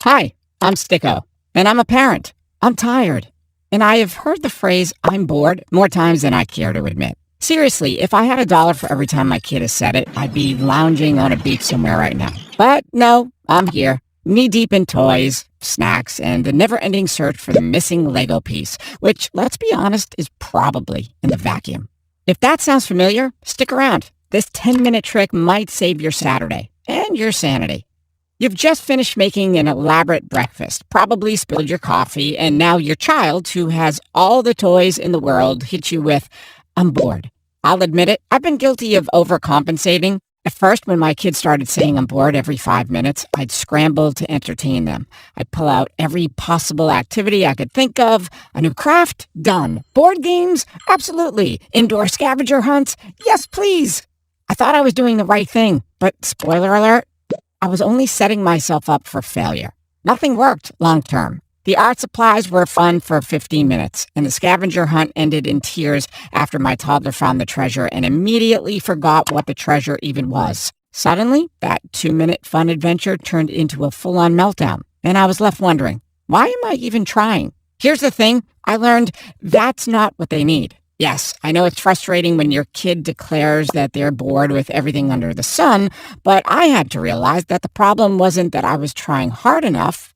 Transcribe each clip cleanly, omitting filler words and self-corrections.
Hi, I'm Sticko, and I'm a parent. I'm tired, and I have heard the phrase, I'm bored, more times than I care to admit. Seriously, if I had $1 for every time my kid has said it, I'd be lounging on a beach somewhere right now. But no, I'm here, knee-deep in toys, snacks, and the never-ending search for the missing Lego piece, which, let's be honest, is probably in the vacuum. If that sounds familiar, stick around. This 10-minute trick might save your Saturday and your sanity. You've just finished making an elaborate breakfast, probably spilled your coffee, and now your child, who has all the toys in the world, hits you with, I'm bored. I'll admit it, I've been guilty of overcompensating. At first, when my kids started saying I'm bored every 5 minutes, I'd scramble to entertain them. I'd pull out every possible activity I could think of. A new craft? Done. Board games? Absolutely. Indoor scavenger hunts? Yes, please. I thought I was doing the right thing, but spoiler alert, I was only setting myself up for failure. Nothing worked long term. The art supplies were fun for 15 minutes, and the scavenger hunt ended in tears after my toddler found the treasure and immediately forgot what the treasure even was. Suddenly, that 2-minute fun adventure turned into a full-on meltdown, and I was left wondering, why am I even trying? Here's the thing, I learned that's not what they need. Yes, I know it's frustrating when your kid declares that they're bored with everything under the sun, but I had to realize that the problem wasn't that I was trying hard enough.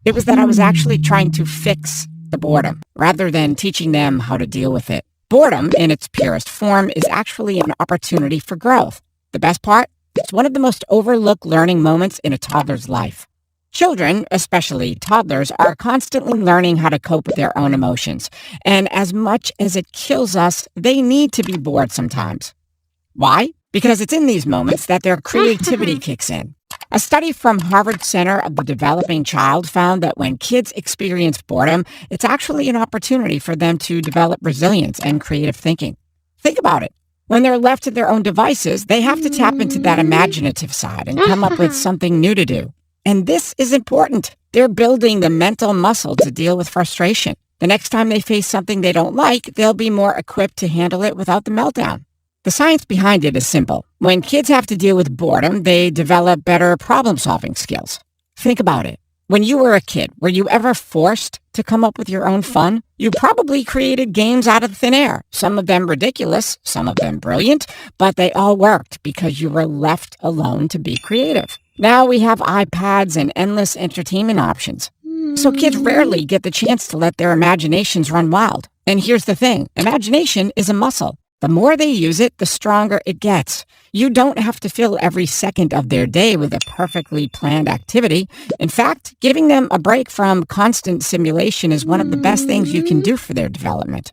It was that I was actually trying to fix the boredom, rather than teaching them how to deal with it. Boredom, in its purest form, is actually an opportunity for growth. The best part? It's one of the most overlooked learning moments in a toddler's life. Children, especially toddlers, are constantly learning how to cope with their own emotions. And as much as it kills us, they need to be bored sometimes. Why? Because it's in these moments that their creativity kicks in. A study from Harvard Center of the Developing Child found that when kids experience boredom, it's actually an opportunity for them to develop resilience and creative thinking. Think about it. When they're left to their own devices, they have to tap into that imaginative side and come up with something new to do. And this is important. They're building the mental muscle to deal with frustration. The next time they face something they don't like, they'll be more equipped to handle it without the meltdown. The science behind it is simple. When kids have to deal with boredom, they develop better problem-solving skills. Think about it. When you were a kid, were you ever forced to come up with your own fun? You probably created games out of thin air. Some of them ridiculous, some of them brilliant, but they all worked because you were left alone to be creative. Now we have iPads and endless entertainment options. So kids rarely get the chance to let their imaginations run wild. And here's the thing, imagination is a muscle. The more they use it, the stronger it gets. You don't have to fill every second of their day with a perfectly planned activity. In fact, giving them a break from constant simulation is one of the best things you can do for their development.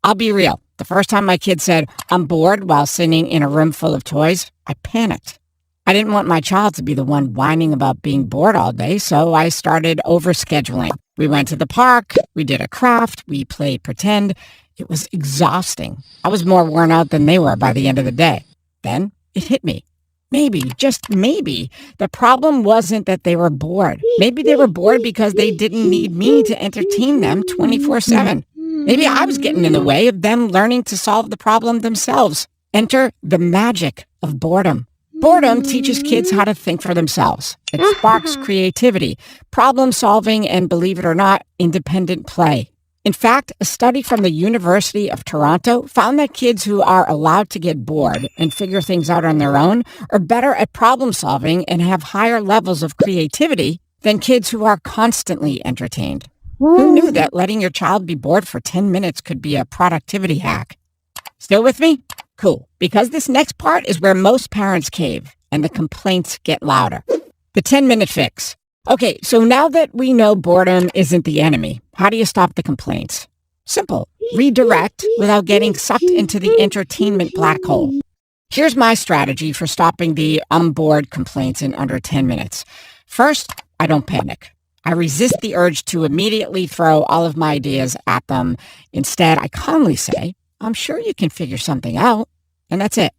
I'll be real. The first time my kid said, I'm bored while sitting in a room full of toys, I panicked. I didn't want my child to be the one whining about being bored all day, so I started overscheduling. We went to the park, we did a craft, we played pretend. It was exhausting. I was more worn out than they were by the end of the day. Then it hit me. Maybe, just maybe, the problem wasn't that they were bored. Maybe they were bored because they didn't need me to entertain them 24/7. Maybe I was getting in the way of them learning to solve the problem themselves. Enter the magic of boredom. Boredom teaches kids how to think for themselves. It sparks creativity, problem solving, and believe it or not, independent play. In fact, a study from the University of Toronto found that kids who are allowed to get bored and figure things out on their own are better at problem solving and have higher levels of creativity than kids who are constantly entertained. Who knew that letting your child be bored for 10 minutes could be a productivity hack? Still with me? Cool. Because this next part is where most parents cave and the complaints get louder. The 10-minute fix. Okay, so now that we know boredom isn't the enemy, how do you stop the complaints? Simple. Redirect without getting sucked into the entertainment black hole. Here's my strategy for stopping the I'm bored complaints in under 10 minutes. First, I don't panic. I resist the urge to immediately throw all of my ideas at them. Instead, I calmly say, I'm sure you can figure something out. And that's it.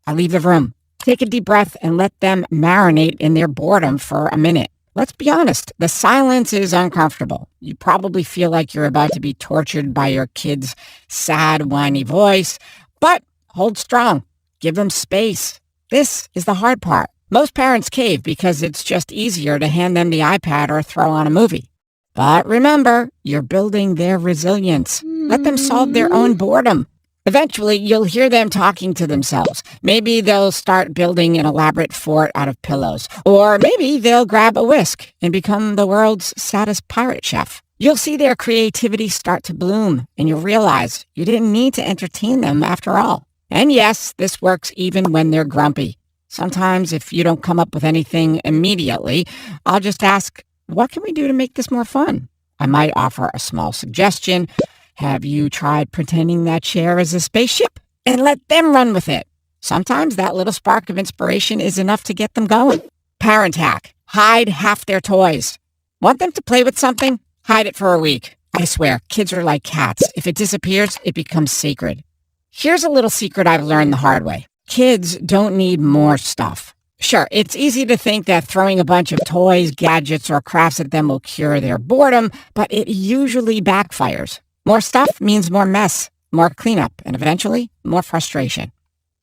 I leave the room. Take a deep breath and let them marinate in their boredom for a minute. Let's be honest, the silence is uncomfortable. You probably feel like you're about to be tortured by your kid's sad, whiny voice, but hold strong. Give them space. This is the hard part. Most parents cave because it's just easier to hand them the iPad or throw on a movie. But remember, you're building their resilience. Let them solve their own boredom. Eventually, you'll hear them talking to themselves. Maybe they'll start building an elaborate fort out of pillows. Or maybe they'll grab a whisk and become the world's saddest pirate chef. You'll see their creativity start to bloom, and you'll realize you didn't need to entertain them after all. And yes, this works even when they're grumpy. Sometimes if you don't come up with anything immediately, I'll just ask, what can we do to make this more fun? I might offer a small suggestion. Have you tried pretending that chair is a spaceship? And let them run with it. Sometimes that little spark of inspiration is enough to get them going. Parent hack. Hide half their toys. Want them to play with something? Hide it for a week. I swear, kids are like cats. If it disappears, it becomes sacred. Here's a little secret I've learned the hard way. Kids don't need more stuff. Sure, it's easy to think that throwing a bunch of toys, gadgets, or crafts at them will cure their boredom, but it usually backfires. More stuff means more mess, more cleanup, and eventually, more frustration.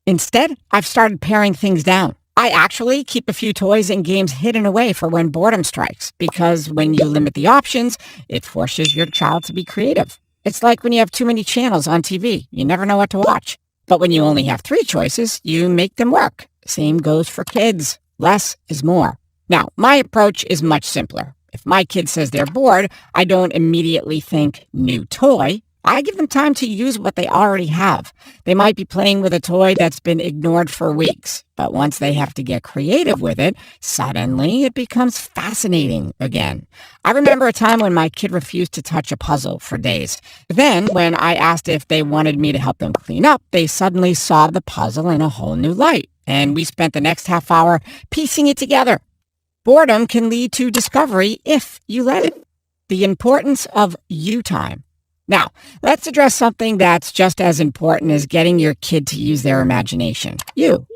Instead, I've started paring things down. I actually keep a few toys and games hidden away for when boredom strikes, because when you limit the options, it forces your child to be creative. It's like when you have too many channels on TV. You never know what to watch. But when you only have 3 choices, you make them work. Same goes for kids. Less is more. Now, my approach is much simpler. If my kid says they're bored, I don't immediately think new toy. I give them time to use what they already have. They might be playing with a toy that's been ignored for weeks, but once they have to get creative with it, suddenly it becomes fascinating again. I remember a time when my kid refused to touch a puzzle for days. Then, when I asked if they wanted me to help them clean up, they suddenly saw the puzzle in a whole new light, and we spent the next half hour piecing it together. Boredom can lead to discovery if you let it. The importance of you time. Now, let's address something that's just as important as getting your kid to use their imagination. You.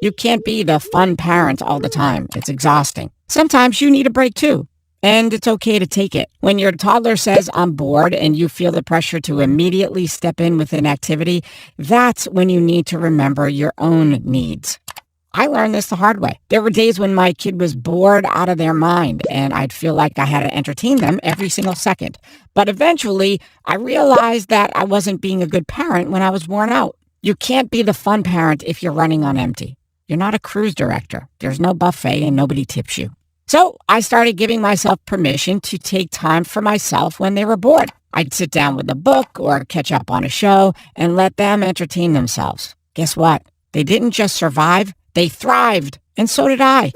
You can't be the fun parent all the time. It's exhausting. Sometimes you need a break too. And it's okay to take it. When your toddler says, I'm bored, and you feel the pressure to immediately step in with an activity, that's when you need to remember your own needs. I learned this the hard way. There were days when my kid was bored out of their mind, and I'd feel like I had to entertain them every single second. But eventually, I realized that I wasn't being a good parent when I was worn out. You can't be the fun parent if you're running on empty. You're not a cruise director. There's no buffet and nobody tips you. So I started giving myself permission to take time for myself when they were bored. I'd sit down with a book or catch up on a show and let them entertain themselves. Guess what? They didn't just survive. They thrived, and so did I.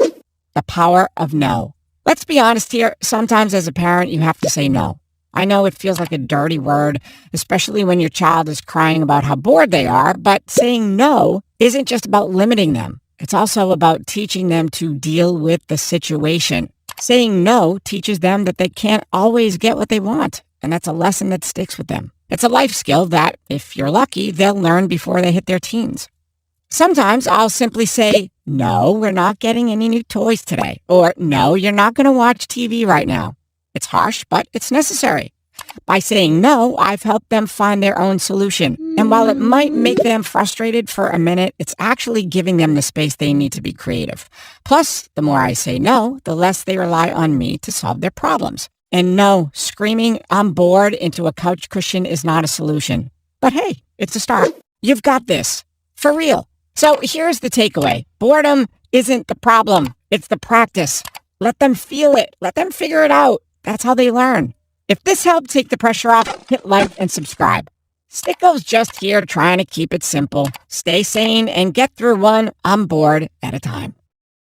The power of no. Let's be honest here. Sometimes as a parent, you have to say no. I know it feels like a dirty word, especially when your child is crying about how bored they are, but saying no isn't just about limiting them. It's also about teaching them to deal with the situation. Saying no teaches them that they can't always get what they want, and that's a lesson that sticks with them. It's a life skill that, if you're lucky, they'll learn before they hit their teens. Sometimes I'll simply say, no, we're not getting any new toys today. Or, no, you're not going to watch TV right now. It's harsh, but it's necessary. By saying no, I've helped them find their own solution. And while it might make them frustrated for a minute, it's actually giving them the space they need to be creative. Plus, the more I say no, the less they rely on me to solve their problems. And no, screaming, I'm bored into a couch cushion is not a solution. But hey, it's a start. You've got this. For real. So here's the takeaway. Boredom isn't the problem. It's the practice. Let them feel it. Let them figure it out. That's how they learn. If this helped take the pressure off, hit like and subscribe. Sticko's just here trying to keep it simple. Stay sane and get through one I'm bored at a time.